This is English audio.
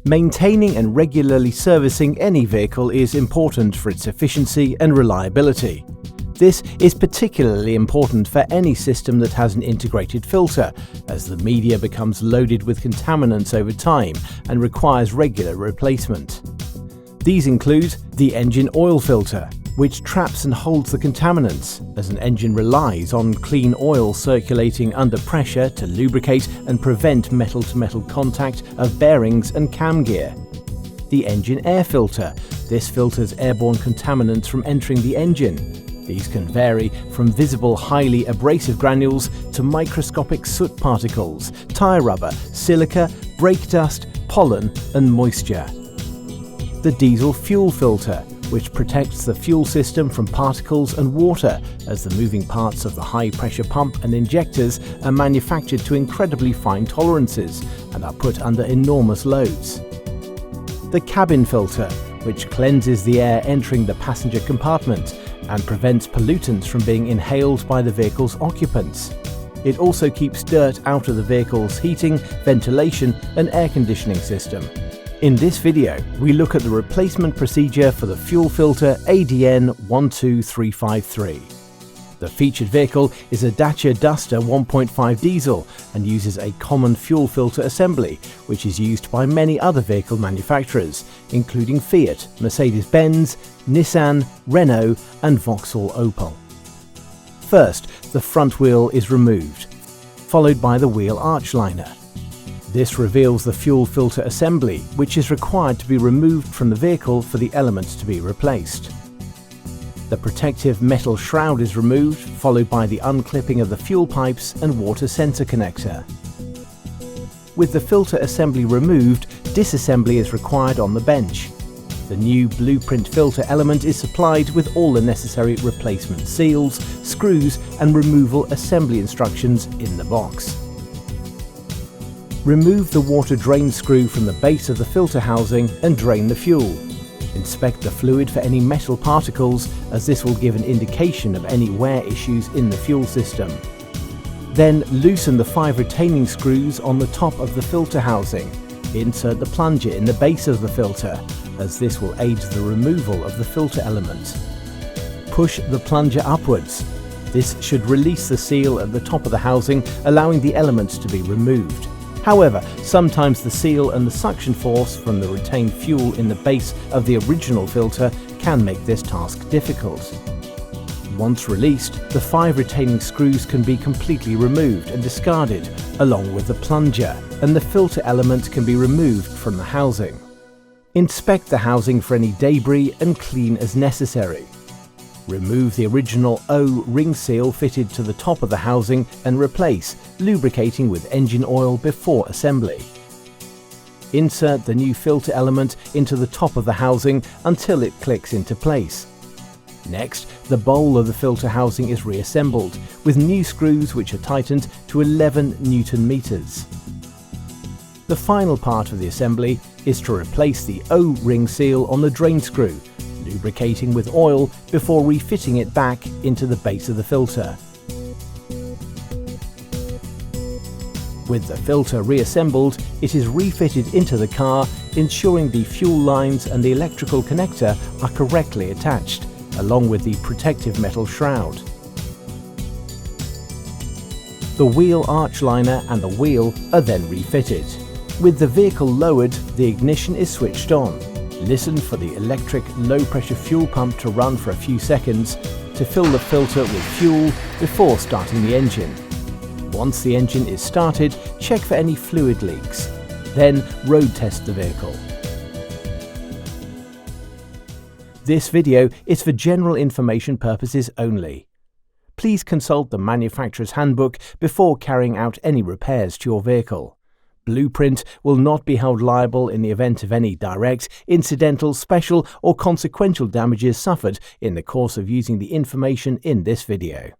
Maintaining and regularly servicing any vehicle is important for its efficiency and reliability. This is particularly important for any system that has an integrated filter, as the media becomes loaded with contaminants over time and requires regular replacement. These include the engine oil filter, which traps and holds the contaminants, as an engine relies on clean oil circulating under pressure to lubricate and prevent metal-to-metal contact of bearings and cam gear. The engine air filter. This filters airborne contaminants from entering the engine. These can vary from visible highly abrasive granules to microscopic soot particles, tyre rubber, silica, brake dust, pollen and moisture. The diesel fuel filter, which protects the fuel system from particles and water, as the moving parts of the high-pressure pump and injectors are manufactured to incredibly fine tolerances and are put under enormous loads. The cabin filter, which cleanses the air entering the passenger compartment and prevents pollutants from being inhaled by the vehicle's occupants. It also keeps dirt out of the vehicle's heating, ventilation and air conditioning system. In this video, we look at the replacement procedure for the fuel filter ADN 12353. The featured vehicle is a Dacia Duster 1.5 diesel and uses a common fuel filter assembly, which is used by many other vehicle manufacturers, including Fiat, Mercedes-Benz, Nissan, Renault and Vauxhall Opel. First, the front wheel is removed, followed by the wheel arch liner. This reveals the fuel filter assembly, which is required to be removed from the vehicle for the elements to be replaced. The protective metal shroud is removed, followed by the unclipping of the fuel pipes and water sensor connector. With the filter assembly removed, disassembly is required on the bench. The new blueprint filter element is supplied with all the necessary replacement seals, screws and removal assembly instructions in the box. Remove the water drain screw from the base of the filter housing and drain the fuel. Inspect the fluid for any metal particles, as this will give an indication of any wear issues in the fuel system. Then loosen the 5 retaining screws on the top of the filter housing. Insert the plunger in the base of the filter, as this will aid the removal of the filter element. Push the plunger upwards. This should release the seal at the top of the housing, allowing the elements to be removed. However, sometimes the seal and the suction force from the retained fuel in the base of the original filter can make this task difficult. Once released, the 5 retaining screws can be completely removed and discarded, along with the plunger, and the filter element can be removed from the housing. Inspect the housing for any debris and clean as necessary. Remove the original O-ring seal fitted to the top of the housing and replace, lubricating with engine oil before assembly. Insert the new filter element into the top of the housing until it clicks into place. Next, the bowl of the filter housing is reassembled with new screws which are tightened to 11 Newton meters. The final part of the assembly is to replace the O-ring seal on the drain screw, lubricating with oil before refitting it back into the base of the filter. With the filter reassembled, it is refitted into the car, ensuring the fuel lines and the electrical connector are correctly attached, along with the protective metal shroud. The wheel arch liner and the wheel are then refitted. With the vehicle lowered, the ignition is switched on. Listen for the electric low-pressure fuel pump to run for a few seconds to fill the filter with fuel before starting the engine. Once the engine is started, check for any fluid leaks. Then road test the vehicle. This video is for general information purposes only. Please consult the manufacturer's handbook before carrying out any repairs to your vehicle. Blueprint will not be held liable in the event of any direct, incidental, special or consequential damages suffered in the course of using the information in this video.